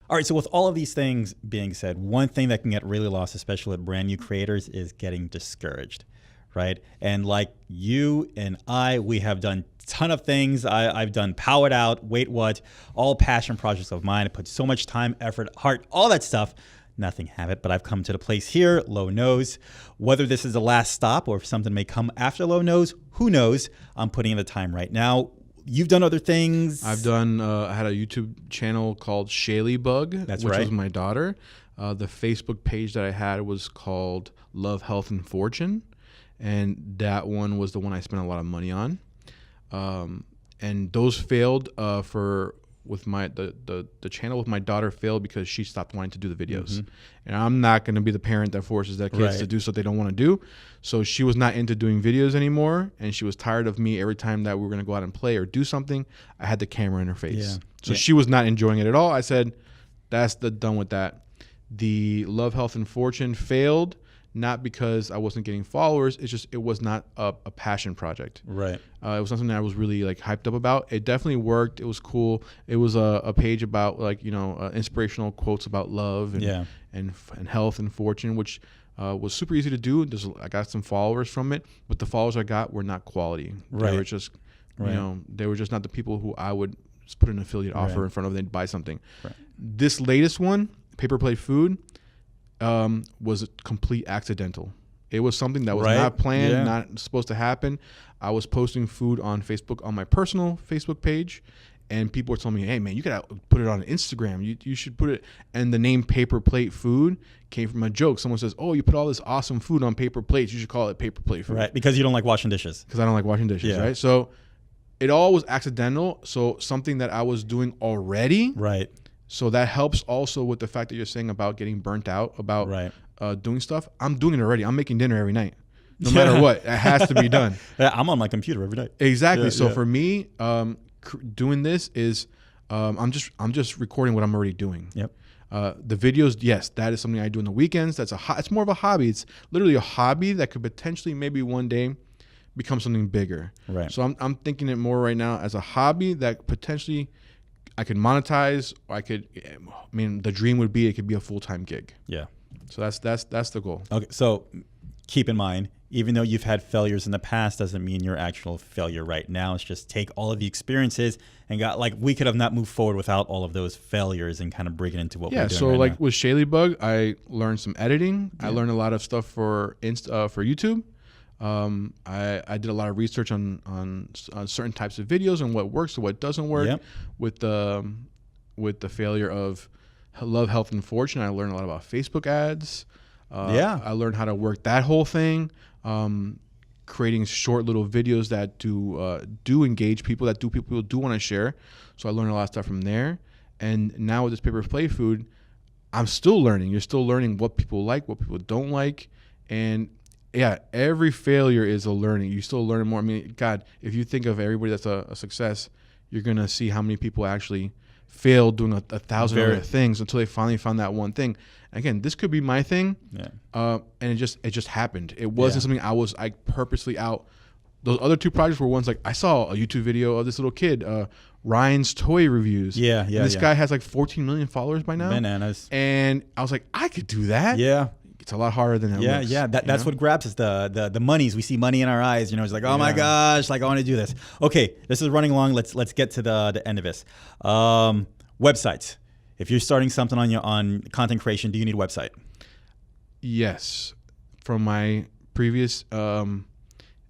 All right, so with all of these things being said, one thing that can get really lost, especially with brand new creators, is getting discouraged, right? And like you and we have done a ton of things. I've done Powered Out, Wait What, all passion projects of mine. I put so much time, effort, heart, all that stuff. Nothing have it, but I've come to the place here, Low Nose. Whether this is the last stop or if something may come after Low Nose, who knows? I'm putting in the time right now. You've done other things. I've done, I had a YouTube channel called Shaylee Bug, which was my daughter. The Facebook page that I had was called Love, Health, and Fortune. And that one was the one I spent a lot of money on. And those failed with the channel with my daughter failed because she stopped wanting to do the videos. And I'm not going to be the parent that forces their kids to do something they don't want to do. So she was not into doing videos anymore, and she was tired of me every time that we were going to go out and play or do something. I had the camera in her face. So she was not enjoying it at all. I said, that's done with that. The Love, Health, and Fortune failed, not because I wasn't getting followers. It's just it was not a passion project. Right. It was something that I was really like hyped up about. It definitely worked. It was cool. It was a page about like inspirational quotes about love and health and fortune, which was super easy to do. I got some followers from it, but the followers I got were not quality. Right. They were just they were just not the people who I would just put an affiliate offer in front of. They'd buy something. Right. This latest one, PaperPlateFood, was a complete accidental. It was something that was not planned, not supposed to happen. I was posting food on Facebook on my personal Facebook page, and people were telling me, "Hey man, you gotta put it on Instagram. You should put it." And the name PaperPlateFood came from a joke. Someone says, "Oh, you put all this awesome food on paper plates. You should call it PaperPlateFood." Right, because you don't like washing dishes. Because I don't like washing dishes. Right. So it all was accidental. So something that I was doing already. Right. So that helps also with the fact that you're saying about getting burnt out, about doing stuff. I'm doing it already. I'm making dinner every night. No matter what, it has to be done. I'm on my computer every night. Exactly. So for me, doing this is I'm just recording what I'm already doing. Yep. The videos, yes, that is something I do on the weekends. It's more of a hobby. It's literally a hobby that could potentially maybe one day become something bigger. Right. So I'm thinking it more right now as a hobby that potentially I could monetize. Or the dream would be it could be a full-time gig. Yeah. So that's the goal. Okay. So keep in mind, even though you've had failures in the past, doesn't mean you're actual failure right now. It's just take all of the experiences and we could have not moved forward without all of those failures and kind of bring it into what we're doing. Yeah. So like with Shaylee Bug, I learned some editing. Yeah. I learned a lot of stuff for YouTube. I did a lot of research on certain types of videos and what works and what doesn't work. Yep. With the failure of Love, Health, and Fortune, I learned a lot about Facebook ads. I learned how to work that whole thing. Creating short little videos that do engage people, that people do want to share. So I learned a lot of stuff from there. And now with this PaperPlateFood, I'm still learning. You're still learning what people like, what people don't like, and yeah, every failure is a learning. You still learn more. I mean, God, if you think of everybody that's a success, you're going to see how many people actually failed doing 1,000 other things until they finally found that one thing. And again, this could be my thing. Yeah. And it just happened. It wasn't something I purposely out. Those other two projects were ones like I saw a YouTube video of this little kid, Ryan's toy reviews. Yeah. And this guy has like 14 million followers by now. Bananas. And I was like, I could do that. Yeah. It's a lot harder than it looks. Yeah. That's what grabs us. The monies. We see money in our eyes. It's like, oh my gosh, like I want to do this. Okay, this is running long. Let's get to the end of this. Websites. If you're starting something on content creation, do you need a website? Yes. From my previous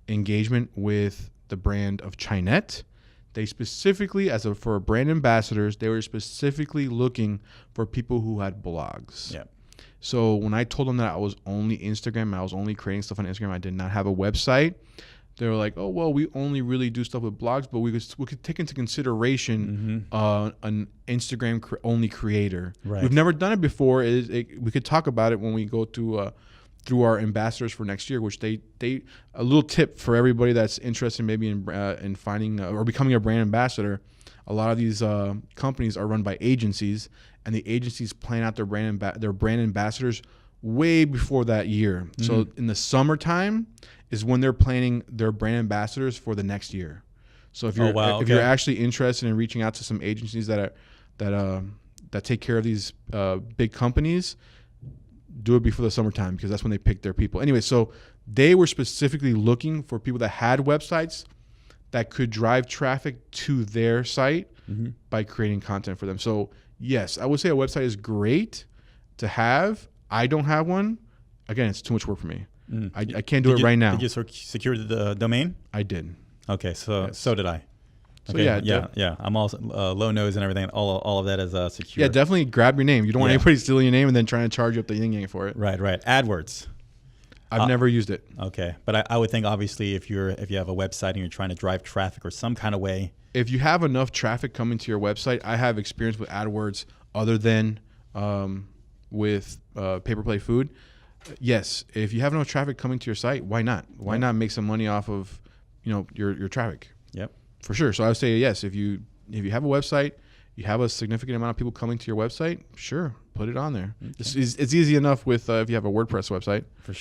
engagement with the brand of Chinette, they specifically, for brand ambassadors, they were specifically looking for people who had blogs. Yeah. So when I told them that I was only Instagram, I was only creating stuff on Instagram, I did not have a website, they were like, oh, well, we only really do stuff with blogs, but we could take into consideration an Instagram-only creator. Right. We've never done it before. We could talk about it when we go through our ambassadors for next year, which they a little tip for everybody that's interested maybe in finding or becoming a brand ambassador. A lot of these companies are run by agencies, and the agencies plan out their brand ambassadors way before that year. Mm-hmm. So in the summertime is when they're planning their brand ambassadors for the next year. So if you're actually interested in reaching out to some agencies that that take care of these big companies do it before the summertime, because that's when they pick their people. Anyway, so they were specifically looking for people that had websites that could drive traffic to their site by creating content for them. So yes, I would say a website is great to have. I don't have one. Again, it's too much work for me. I can't do it right now. Did you secure the domain? I did. Okay, so did I. So okay. yeah. I'm also low nose and everything. All of that is secure. Yeah, definitely grab your name. You don't want anybody stealing your name and then trying to charge you up the yin-yang for it. Right. AdWords. I've never used it. Okay, but I would think obviously if you have a website and you're trying to drive traffic or some kind of way. If you have enough traffic coming to your website, I have experience with AdWords other than with PaperPlateFood. Yes, if you have enough traffic coming to your site, why not? Why not make some money off of your traffic? Yep. For sure. So I would say yes. If you have a website, you have a significant amount of people coming to your website, sure, put it on there. Okay. It's easy enough with if you have a WordPress website. For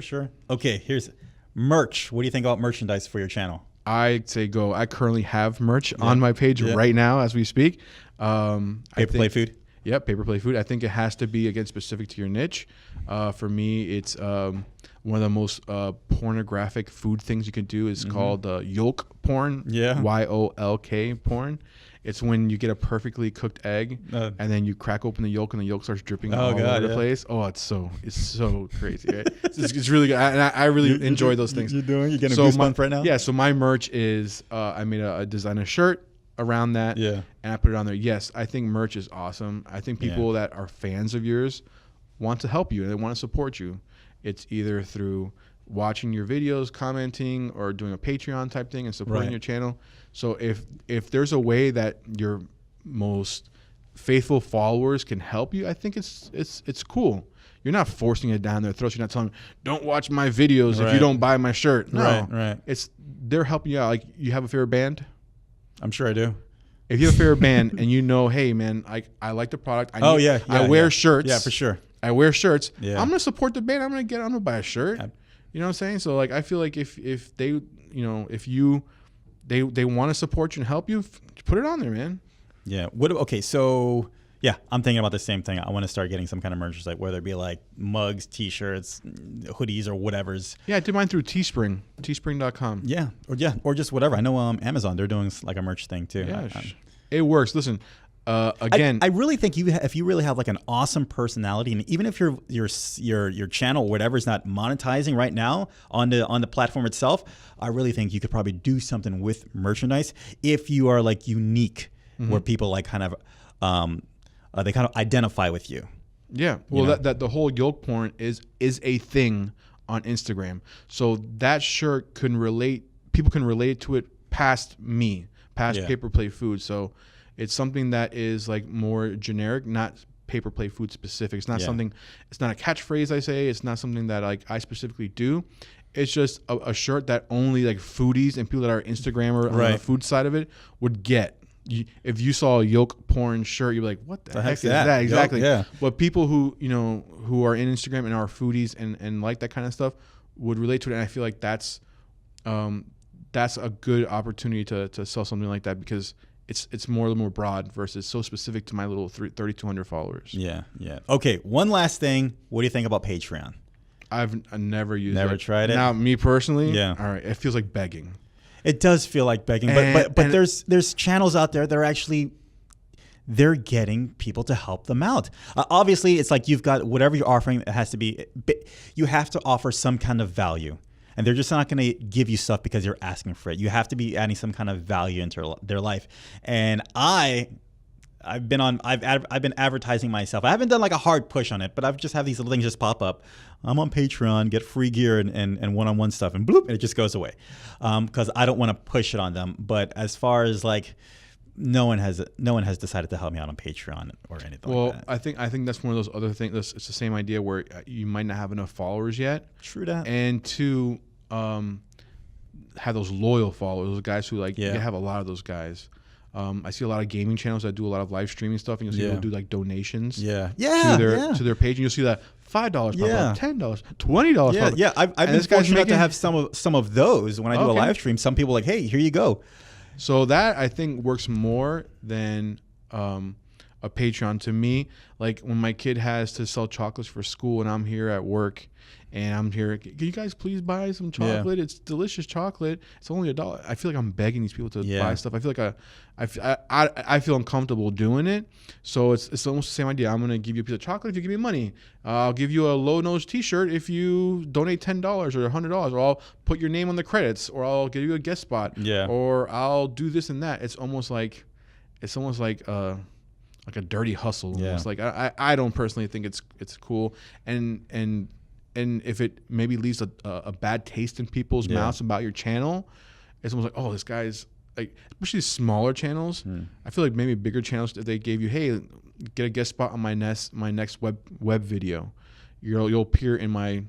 sure. Okay, here's merch. What do you think about merchandise for your channel? I'd say go. I currently have merch on my page right now as we speak. PaperPlateFood? Yep, PaperPlateFood. I think it has to be, again, specific to your niche. For me, it's one of the most pornographic food things you can do is called yolk porn. Yeah. YOLK porn. It's when you get a perfectly cooked egg and then you crack open the yolk and the yolk starts dripping all over the place. Oh, it's so crazy. Right? it's really good. I really enjoy those things. You're getting a goosebump right now? Yeah. So my merch is I made a design a shirt around that. Yeah. And I put it on there. Yes, I think merch is awesome. I think people that are fans of yours want to help you and they want to support you. It's either through watching your videos, commenting, or doing a Patreon type thing and supporting your channel. So if there's a way that your most faithful followers can help you, I think it's cool. You're not forcing it down their throats. You're not telling them, don't watch my videos if you don't buy my shirt. No, they're helping you out. Like, you have a favorite band? I'm sure I do. If you have a favorite band and you know, hey man, I like the product. I wear shirts. Yeah, for sure. I wear shirts. Yeah. I'm gonna support the band. I'm gonna buy a shirt. Yeah. You know what I'm saying? So like, I feel like if they they want to support you and help you, put it on there, man. Yeah. Okay. So yeah, I'm thinking about the same thing. I want to start getting some kind of merch, like whether it be like mugs, T-shirts, hoodies, or whatever's. Yeah, I did mine through Teespring, teespring.com. Yeah, or just whatever. I know Amazon, they're doing like a merch thing too. Yeah, it works. Listen. Again, I really think if you really have like an awesome personality, and even if your channel, whatever, is not monetizing right now on the platform itself, I really think you could probably do something with merchandise if you are like unique, where people like kind of they kind of identify with you. Yeah, well, that the whole yolk porn is a thing on Instagram, so that shirt can relate. People can relate to it past PaperPlateFood. So. It's something that is like more generic, not PaperPlateFood specific. It's not something. It's not a catchphrase. I say it's not something that like I specifically do. It's just a shirt that only like foodies and people that are Instagrammer on the food side of it would get. If you saw a yolk porn shirt, you'd be like, "What the heck is that?" Exactly. Yolk, yeah. But people who who are in Instagram and are foodies and like that kind of stuff would relate to it. And I feel like that's a good opportunity to sell something like that, because it's more broad versus so specific to my little 3,200 followers. Yeah. Okay, one last thing. What do you think about Patreon? I've never used it. Never tried it? Now, me personally, all right, it feels like begging. It does feel like begging, but there's channels out there that are actually, they're getting people to help them out. Obviously, it's like you've got whatever you're offering, it has to be, you have to offer some kind of value. And they're just not going to give you stuff because you're asking for it. You have to be adding some kind of value into their life. And I've been advertising myself. I haven't done like a hard push on it, but I've just had these little things just pop up. I'm on Patreon, get free gear and one-on-one stuff, and bloop, and it just goes away. Because I don't want to push it on them. But as far as like, no one has decided to help me out on Patreon or anything like that. Well, I think that's one of those other things. It's the same idea where you might not have enough followers yet. True that. And to have those loyal followers, those guys who like, you have a lot of those guys. I see a lot of gaming channels that do a lot of live streaming stuff, and you'll see people do like donations to their page, and you'll see that $5 pop up, $10, $20 pop up. I've been fortunate enough to have some of those when I do a live stream. Some people are like, hey, here you go. So that I think works more than a Patreon. To me, like when my kid has to sell chocolates for school and I'm here at work and I'm here, can you guys please buy some chocolate? It's delicious chocolate. It's only $1. I feel like I'm begging these people to buy stuff. I feel like I feel uncomfortable doing it. So it's almost the same idea. I'm going to give you a piece of chocolate if you give me money. I'll give you a low nose t-shirt if you donate $10 or $100, or I'll put your name on the credits, or I'll give you a guest spot, or I'll do this and that. It's almost like a dirty hustle. Almost. Like I don't personally think it's cool, and if it maybe leaves a bad taste in people's mouths about your channel, it's almost like, oh, this guy's like, especially smaller channels. I feel like maybe bigger channels, if they gave you, hey, get a guest spot on my next web video, you'll appear in my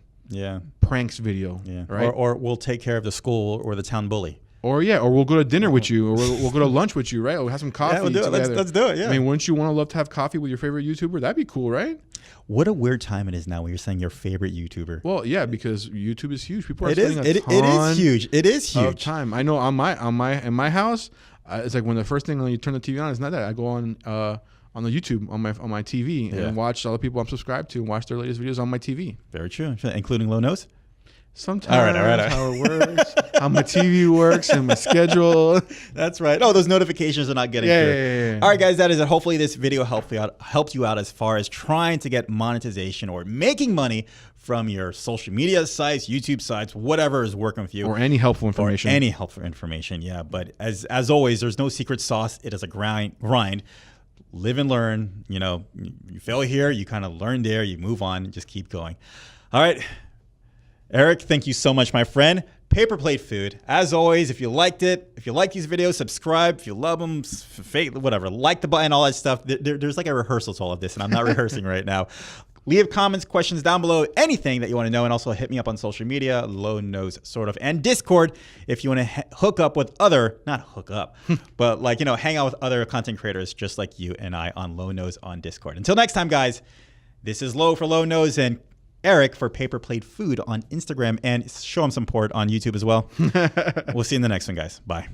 pranks video, right? Or we'll take care of the school or the town bully. Or we'll go to dinner with you, or we'll go to lunch with you, right? Or we'll have some coffee. We'll do it. Let's do it. Yeah. I mean, wouldn't you love to have coffee with your favorite YouTuber? That'd be cool, right? What a weird time it is now when you're saying your favorite YouTuber. Well, yeah, because YouTube is huge. People are It is huge. It is huge. Of time. I know in my house, it's like when the first thing when you turn the TV on, it's not that. I go on the YouTube on my TV and watch all the people I'm subscribed to and watch their latest videos on my TV. Very true, including Low Nose. Sometimes all right. How it works, how my TV works, and my schedule. That's right. Oh, those notifications are not getting through. Yeah. All right, guys, that is it. Hopefully this video helped you out as far as trying to get monetization or making money from your social media sites, YouTube sites, whatever is working with you. Or any helpful information. Yeah, but as always, there's no secret sauce. It is a grind. Live and learn. You know, you fail here, you kind of learn there, you move on, and just keep going. All right. Eric, thank you so much, my friend. PaperPlateFood. As always, if you liked it, if you like these videos, subscribe. If you love them, whatever, like the button, all that stuff. There's like a rehearsal to all of this, and I'm not rehearsing right now. Leave comments, questions down below, anything that you want to know, and also hit me up on social media, Low Nose sort of, and Discord if you want to hook up with not hook up, but like, hang out with other content creators just like you and I on Low Nose on Discord. Until next time, guys, this is Low for Low Nose and Eric for PaperPlateFood on Instagram, and show him some support on YouTube as well. We'll see you in the next one, guys. Bye.